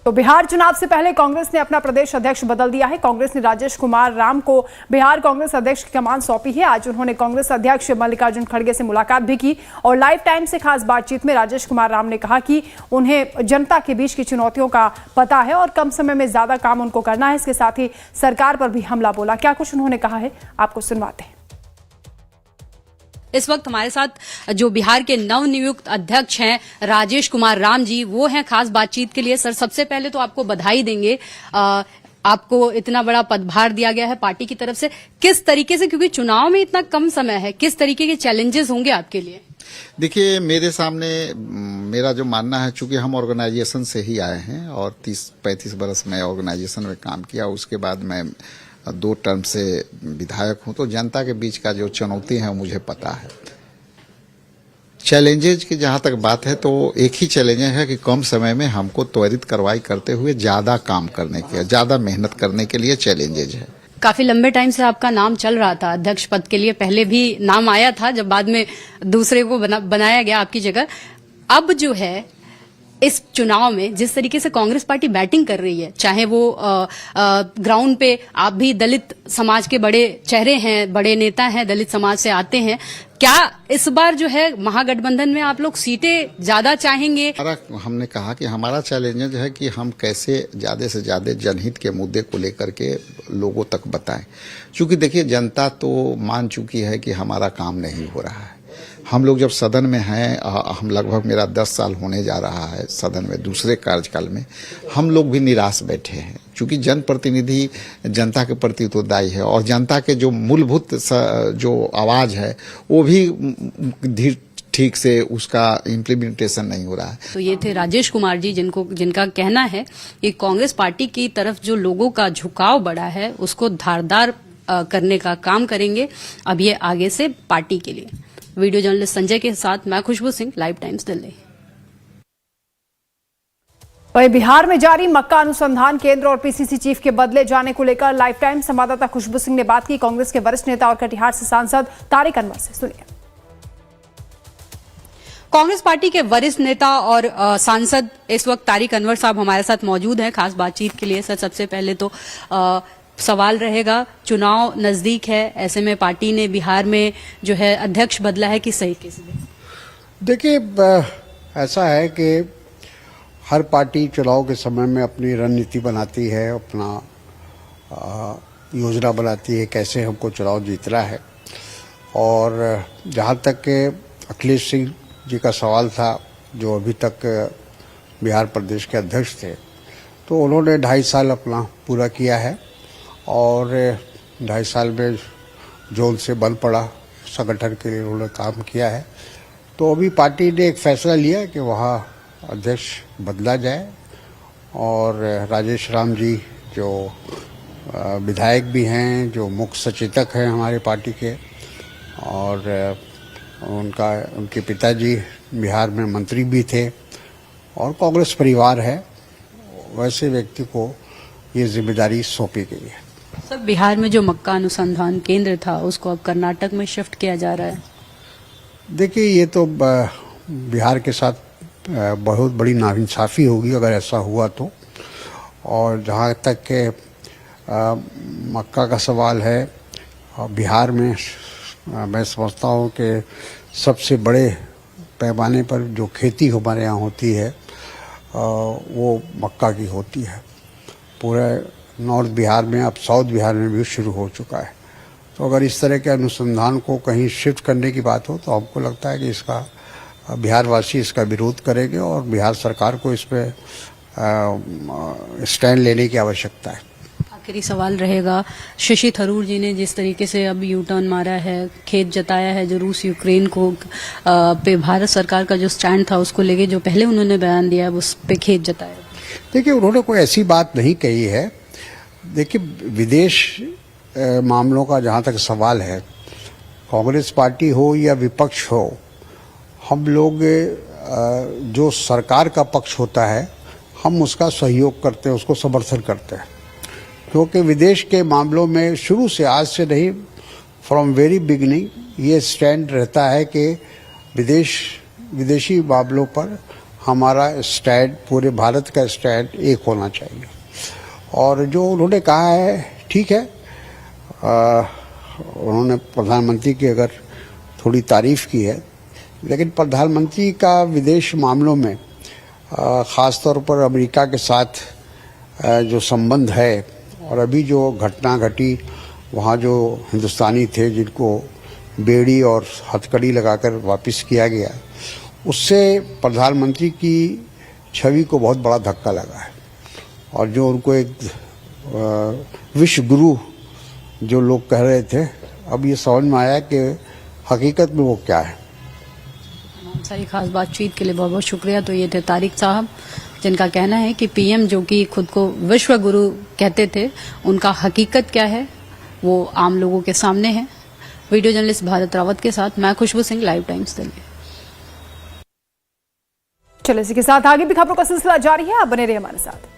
तो बिहार चुनाव से पहले कांग्रेस ने अपना प्रदेश अध्यक्ष बदल दिया है। कांग्रेस ने राजेश कुमार राम को बिहार कांग्रेस अध्यक्ष की कमान सौंपी है। आज उन्होंने कांग्रेस अध्यक्ष मल्लिकार्जुन खड़गे से मुलाकात भी की और लाइव टाइम से खास बातचीत में राजेश कुमार राम ने कहा कि उन्हें जनता के बीच की चुनौतियों का पता है और कम समय में ज्यादा काम उनको करना है। इसके साथ ही सरकार पर भी हमला बोला। क्या कुछ उन्होंने कहा है, आपको सुनवाते हैं। इस वक्त हमारे साथ जो बिहार के नवनियुक्त अध्यक्ष हैं राजेश कुमार राम जी, वो हैं खास बातचीत के लिए। सर, सबसे पहले तो आपको बधाई देंगे, आपको इतना बड़ा पदभार दिया गया है पार्टी की तरफ से। किस तरीके से, क्योंकि चुनाव में इतना कम समय है, किस तरीके के चैलेंजेस होंगे आपके लिए? देखिए, मेरे सामने मेरा जो मानना है, चूंकि हम ऑर्गेनाइजेशन से ही आए हैं और 30-35 बरस में ऑर्गेनाइजेशन में काम किया, उसके बाद मैं 2 टर्म से विधायक हूं, तो जनता के बीच का जो चुनौती है मुझे पता है। चैलेंजेज की जहां तक बात है तो एक ही चैलेंज है कि कम समय में हमको त्वरित कार्रवाई करते हुए ज्यादा काम करने के, ज्यादा मेहनत करने के लिए चैलेंजेज है। काफी लंबे टाइम से आपका नाम चल रहा था अध्यक्ष पद के लिए, पहले भी नाम आया था जब बाद में दूसरे को बनाया गया आपकी जगह। अब जो है इस चुनाव में जिस तरीके से कांग्रेस पार्टी बैटिंग कर रही है, चाहे वो ग्राउंड पे आप भी दलित समाज के बड़े चेहरे हैं, बड़े नेता हैं, दलित समाज से आते हैं, क्या इस बार जो है महागठबंधन में आप लोग सीटें ज्यादा चाहेंगे? हमने कहा कि हमारा चैलेंज है कि हम कैसे ज्यादा से ज्यादा जनहित के मुद्दे को लेकर के लोगों तक बताएं, क्योंकि देखिए जनता तो मान चुकी है कि हमारा काम नहीं हो रहा है। हम लोग जब सदन में हैं, हम लगभग मेरा 10 साल होने जा रहा है सदन में, दूसरे कार्यकाल में, हम लोग भी निराश बैठे हैं, क्योंकि जनप्रतिनिधि जनता के प्रति उत्तरदायी है और जनता के जो मूलभूत जो आवाज है वो भी ठीक से उसका इम्प्लीमेंटेशन नहीं हो रहा है। तो ये थे राजेश कुमार जी, जिनका कहना है कि कांग्रेस पार्टी की तरफ जो लोगों का झुकाव बढ़ा है उसको धारदार करने का काम करेंगे अब ये आगे से पार्टी के लिए। वीडियो जर्नलिस्ट संजय के साथ मैं खुशबू सिंह, लाइव टाइम्स दिल्ली। वहीं बिहार में जारी मक्का अनुसंधान केंद्र और पीसीसी चीफ के बदले जाने को लेकर लाइव टाइम संवाददाता खुशबू सिंह ने बात की कांग्रेस के वरिष्ठ नेता और कटिहार से सांसद तारिक अनवर से। सुनिए। कांग्रेस पार्टी के वरिष्ठ नेता और सांसद इस वक्त तारिक अनवर साहब हमारे साथ मौजूद हैं खास बातचीत के लिए। सर, सबसे पहले तो सवाल रहेगा, चुनाव नजदीक है, ऐसे में पार्टी ने बिहार में जो है अध्यक्ष बदला है कि सही किसने? देखिए, ऐसा है कि हर पार्टी चुनाव के समय में अपनी रणनीति बनाती है, अपना योजना बनाती है कैसे हमको चुनाव जीतना है। और जहाँ तक के अखिलेश सिंह जी का सवाल था, जो अभी तक बिहार प्रदेश के अध्यक्ष थे, तो उन्होंने 2.5 साल अपना पूरा किया है और 2.5 साल में जोल से बल पड़ा संगठन के लिए उन्होंने काम किया है। तो अभी पार्टी ने एक फैसला लिया कि वहाँ अध्यक्ष बदला जाए और राजेश राम जी जो विधायक भी हैं, जो मुख्य सचेतक हैं हमारे पार्टी के, और उनके पिताजी बिहार में मंत्री भी थे और कांग्रेस परिवार है, वैसे व्यक्ति को ये जिम्मेदारी सौंपी गई है। सर, बिहार में जो मक्का अनुसंधान केंद्र था उसको अब कर्नाटक में शिफ्ट किया जा रहा है। देखिए, ये तो बिहार के साथ बहुत बड़ी नाइंसाफी होगी अगर ऐसा हुआ तो। और जहाँ तक के मक्का का सवाल है, बिहार में मैं समझता हूँ कि सबसे बड़े पैमाने पर जो खेती हमारे यहाँ होती है वो मक्का की होती है। पूरे नॉर्थ बिहार में, अब साउथ बिहार में भी शुरू हो चुका है। तो अगर इस तरह के अनुसंधान को कहीं शिफ्ट करने की बात हो तो हमको लगता है कि इसका बिहारवासी इसका विरोध करेंगे और बिहार सरकार को इस पर स्टैंड लेने की आवश्यकता है। आखिरी सवाल रहेगा, शशि थरूर जी ने जिस तरीके से अब यू टर्न मारा है, खेद जताया है जो रूस यूक्रेन को पे भारत सरकार का जो स्टैंड था उसको लेके, जो पहले उन्होंने बयान दिया उस पे खेद जताया। देखिए, उन्होंने कोई ऐसी बात नहीं कही है। देखिए, विदेश मामलों का जहाँ तक सवाल है, कांग्रेस पार्टी हो या विपक्ष हो, हम लोग जो सरकार का पक्ष होता है हम उसका सहयोग करते हैं, उसको समर्थन करते हैं। क्योंकि विदेश के मामलों में शुरू से, आज से नहीं, फ्रॉम वेरी बिगिनिंग ये स्टैंड रहता है कि विदेशी मामलों पर हमारा स्टैंड, पूरे भारत का स्टैंड एक होना चाहिए। और जो उन्होंने कहा है ठीक है, उन्होंने प्रधानमंत्री की अगर थोड़ी तारीफ की है, लेकिन प्रधानमंत्री का विदेश मामलों में ख़ास तौर पर अमेरिका के साथ जो संबंध है, और अभी जो घटना घटी वहाँ जो हिंदुस्तानी थे जिनको बेड़ी और हथकड़ी लगाकर वापस किया गया, उससे प्रधानमंत्री की छवि को बहुत बड़ा धक्का लगा है। और जो उनको एक विश्व गुरु जो लोग कह रहे थे, अब ये समझ में आया कि हकीकत में वो क्या है। सारी खास बातचीत के लिए बहुत बहुत शुक्रिया। तो ये थे तारिक साहब, जिनका कहना है कि पीएम जो कि खुद को विश्व गुरु कहते थे, उनका हकीकत क्या है वो आम लोगों के सामने है। वीडियो जर्नलिस्ट भारत रावत के साथ मैं खुशबू सिंह, लाइव टाइम्स दिल्ली। चलिए इसी के साथ आगे भी खबरों का सिलसिला जारी है, आप बने रहिए हमारे साथ।